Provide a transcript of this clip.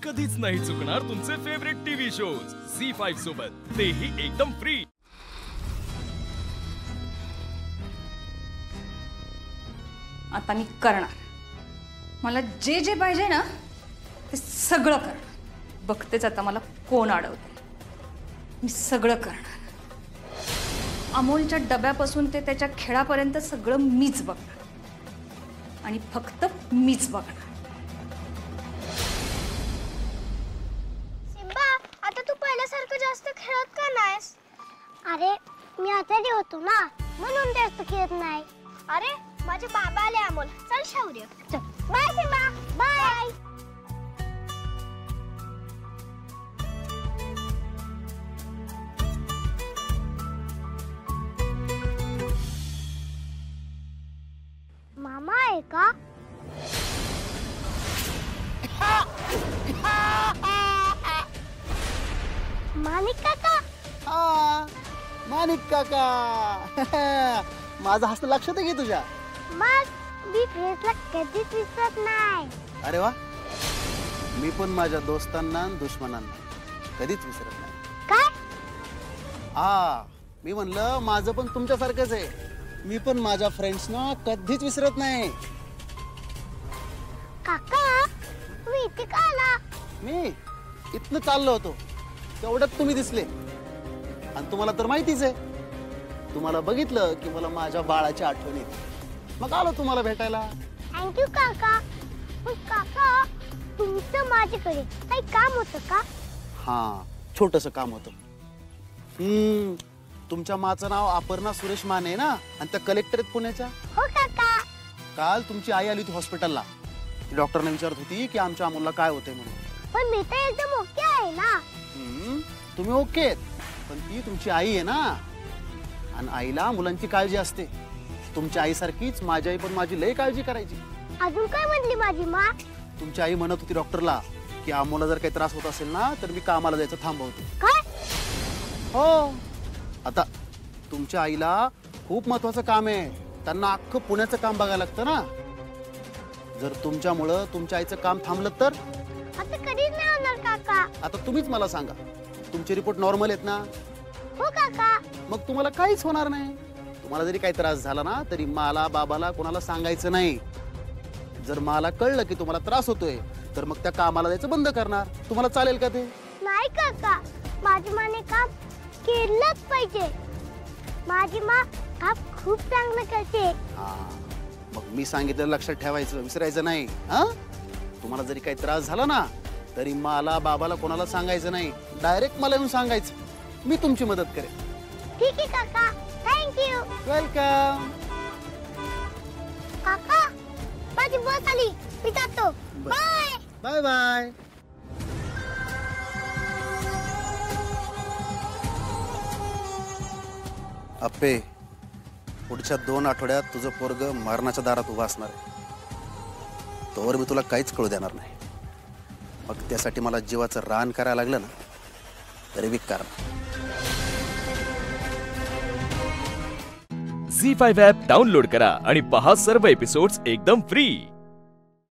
कधीच नाही चुकणार तुमचे फेवरेट टीव्ही शोज झी5 सोबत, तेही एकदम फ्री। आता मी करणार, मला जे जे पाहिजे ना ते सगळं करणार। बघतेच आता मला कोण अडवते। मी सगळं करणार। अमोलच्या डब्यापासून ते त्याच्या खेळापर्यंत सगळं मीच बघणार आणि फक्त मीच बघणार। सिम्बा, आता तू पहिल्यासारखं जास्त खेळत का नाहीस? अरे मी आजारी होतो ना, म्हणून जास्त खेळत नाही। अरे माझे बाबा आले अमोल, चल शौर्य। चल बाय सिम्बा, बाय। मामा आहे का? माणिक काका? माणिक काका माझं हसणं लक्षात आहे की तुझ्या? मग मी फ्रेंड्सला कधीच विसरत नाही। अरे वा, मी पण माझ्या दोस्तांना आणि दुश्मनांना कधीच विसरत नाही। काय? मी म्हणलं माझं पण तुमच्यासारखंच आहे। मी पण माझ्या फ्रेंड्सना कधीच विसरत नाही। काका तुम्ही इथे का आला? मी इथनं चाललो होतो, तेवढ्यात तुम्ही दिसले आणि तुम्हाला तर माहितीच आहे, तुम्हाला बघितलं की मला माझ्या बाळाची आठवण येते, मग आलो तुम्हाला भेटायला। थँक्यू काका। पण काका तुमचं माझ्याकडे काही काम होतं का? हां, छोटंसं काम होतं। तुमच्या माचं नाव अपर्णा सुरेश माने ना, आणि त्या कलेक्टर आहेत पुण्याच्या? हो काका। काल तुमची आई आली होती हॉस्पिटलला। डॉक्टरने विचारत होती की आमच्या अमोलला काय होतंय म्हणून। पण मी तर एकदम ओके आहे ना। तुम्ही ओके आहेत, पण ती तुमची आई आहे ना, आणि आईला मुलांची काळजी असते। तुमच्या आईसारखीच माझी आई पण माझी लय काळजी करायची। अजून काय म्हणली माझी माँ? तुमची आई म्हणत होती डॉक्टरला की अमोलला जर काही त्रास होत असेल ना तर मी कामाला जायचं थांबवते। काय? हो, आता तुमच्या आईला खूप महत्वाचं काम आहे, त्यांना अख्खं पुण्याचं काम बघायला लागतं ना। जर तुमच्यामुळं तुमच्या आईचं काम थांबलं तर? आता कधीच नाही होणार काका। आता तुम्हीच मला सांगा, तुमचे रिपोर्ट नॉर्मल आहेत ना? हो काका। मग तुम्हाला काहीच होणार नाही। तुम्हाला जरी काही त्रास झाला ना तरी मला, बाबाला, कोणाला सांगायचं नाही। जर मला कळलं की तुम्हाला त्रास होतोय तर मग त्या कामाला जायचं बंद करणार। तुम्हाला चालेल का ते? नाही काका, माझी माने काम केलंच पाहिजे। माझी माँ काम खूप चांगलं करते। मग मी सांगितलेलं लक्षात ठेवायचं, विसरायचं नाही। तुम्हाला जरी काही त्रास झाला ना तरी मला, बाबाला, कोणाला सांगायचं नाही, डायरेक्ट मला येऊन सांगायचं, मी तुमची मदत करेन। ठीक आहे काका, थँक्यू। वेलकम। काका माझी बस आली, मी जातो। Bye bye bye. अप्पे, पुढच्या 2 आठवड्यात तुझं पोरग मरणाच्या दारात उभा असणार आहे, तोवर मी तुला काहीच कळू देणार नाही। मग त्यासाठी मला जीवाचं रान करायला लागलं ना तरी मी करणार। झी5 ॲप डाउनलोड करा आणि पहा सर्व एपिसोड्स एकदम फ्री।